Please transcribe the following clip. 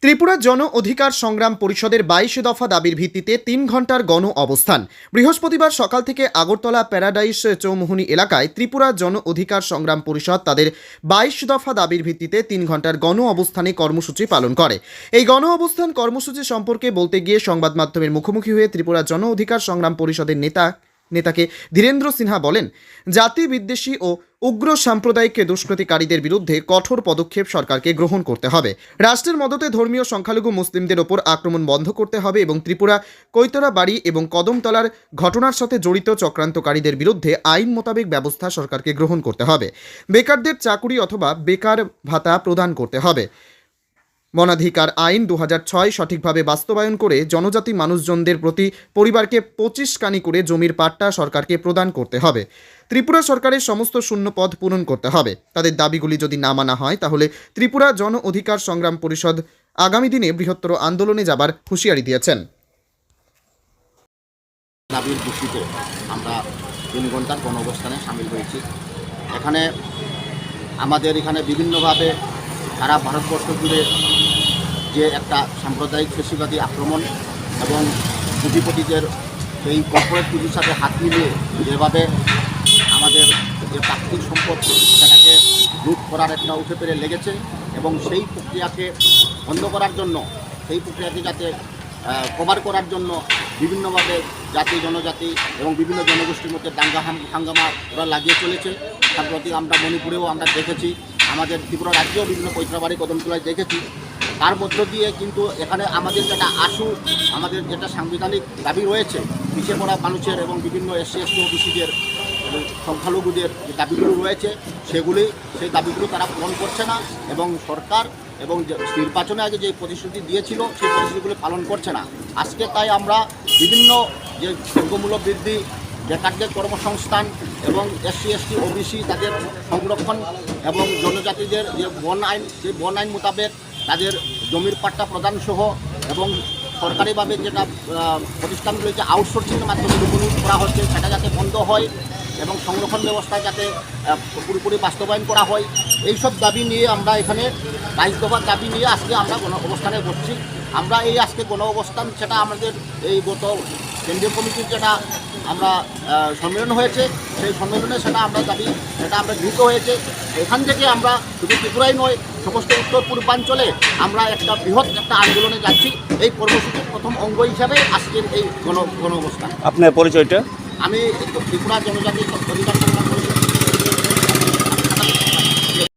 ত্রিপুরা জন অধিকার সংগ্রাম পরিষদের 22 দফা দাবির ভিত্তিতে 3 ঘন্টার গণ অবস্থান। বৃহস্পতিবার সকাল থেকে আগরতলা প্যারাডাইস চৌমুহনী এলাকায় ত্রিপুরা জন অধিকার সংগ্রাম পরিষদ তাদের 22 দফা দাবির ভিত্তিতে 3 ঘন্টার গণ অবস্থানে কর্মসূচি পালন করে। এই গণ অবস্থান কর্মসূচি সম্পর্কে বলতে গিয়ে সংবাদ মাধ্যমের মুখোমুখি হয়ে ত্রিপুরা জন অধিকার সংগ্রাম পরিষদের নেতাকে ধীরেন্দ্র সিনহা বলেন, জাতি বিদ্বেষী ও উগ্র সাম্প্রদায়িক দুষ্কৃতিকারীদের বিরুদ্ধে কঠোর পদক্ষেপ সরকারকে গ্রহণ করতে হবে। রাষ্ট্রের মদতে ধর্মীয় সংখ্যালঘু মুসলিমদের ওপর আক্রমণ বন্ধ করতে হবে এবং ত্রিপুরা কৈতরা বাড়ি এবং কদমতলার ঘটনার সাথে জড়িত চক্রান্তকারীদের বিরুদ্ধে আইন মোতাবেক ব্যবস্থা সরকারকে গ্রহণ করতে হবে। বেকারদের চাকুরি অথবা বেকার ভাতা প্রদান করতে হবে। বনাধিকার আইন 2006 সঠিকভাবে বাস্তবায়ন করে জনজাতি মানুষজনদের প্রতি পরিবারকে 25 কানি করে জমির পাট্টা সরকারকে প্রদান করতে হবে। ত্রিপুরা সরকারের সমস্ত শূন্য পদ পূরণ করতে হবে। তাদের দাবিগুলি যদি না মানা হয় তাহলে ত্রিপুরা জন অধিকার সংগ্রাম পরিষদ আগামী দিনে বৃহত্তর আন্দোলনে যাবার হুঁশিয়ারি দিয়েছেন। দাবির ভিত্তিতে আমরা 3 ঘন্টার গণঅবস্থানে সামিল হয়েছি। এখানে আমাদের বিভিন্নভাবে সারা ভারতবর্ষ জুড়ে যে একটা সাম্প্রদায়িক ফেসিবাদী আক্রমণ এবং পুঁজিপতিদের এই কর্পোরেট পুঁজির সাথে হাত মিলিয়ে যেভাবে আমাদের যে প্রাকৃতিক সম্পদ সেটাকে লুট করার একটা উঠে পেরে লেগেছে এবং সেই প্রক্রিয়াকে বন্ধ করার জন্য, সেই প্রক্রিয়াকে যাতে কভার করার জন্য বিভিন্নভাবে জাতি জনজাতি এবং বিভিন্ন জনগোষ্ঠীর মধ্যে দাঙ্গা হাঙ্গামা ওরা লাগিয়ে চলেছে। সাম্প্রতিক আমরা মণিপুরেও আমরা দেখেছি, আমাদের ত্রিপুরা রাজ্যেও বিভিন্ন কৈতরাবাড়ি কদমতলায় দেখেছি। তার মধ্য দিয়ে কিন্তু এখানে আমাদের যেটা আমাদের যেটা সাংবিধানিক দাবি রয়েছে পিছিয়ে পড়া মানুষের এবং বিভিন্ন SC ST OBCদের সংখ্যালঘুদের যে দাবিগুলো রয়েছে সেই দাবিগুলো তারা পূরণ করছে না এবং সরকার এবং নির্বাচনে আগে যে প্রতিশ্রুতি দিয়েছিল সেই প্রতিশ্রুতিগুলো পালন করছে না। আজকে তাই আমরা বিভিন্ন যে দ্রব্যমূল্য বৃদ্ধি, বেকারদের কর্মসংস্থান এবং SC ST OBC তাদের সংরক্ষণ এবং জনজাতিদের যে বন আইন মোতাবেক তাদের জমির পাট্টা প্রদান সহ এবং সরকারিভাবে যেটা প্রতিষ্ঠানগুলিকে আউটসোর্সিংয়ের মাধ্যমে নিবন্ধন করা হচ্ছে সেটা যাতে বন্ধ হয় এবং সংরক্ষণ ব্যবস্থা যাতে পুরোপুরি বাস্তবায়ন করা হয়, এইসব দাবি নিয়ে আমরা এখানে 22 দফার দাবি নিয়ে আজকে আমরা গণ অবস্থানে বসছি। আমরা আজকে গণ অবস্থান সেটা আমাদের এই গত কেন্দ্রীয় কমিটির যেটা আমরা সম্মেলন হয়েছে সেই সম্মেলনে সেটা আমরা গৃহীত হয়েছে। এখান থেকে আমরা শুধু ত্রিপুরাই নয়, সমস্ত উত্তর পূর্বাঞ্চলে আমরা একটা বৃহৎ একটা আন্দোলনে যাচ্ছি। এই কর্মসূচির প্রথম অঙ্গ হিসাবে আজকের এই গণ অবস্থান। আপনার পরিচয়টা? আমি ত্রিপুরা জনজাতি অধিকার সংগ্রাম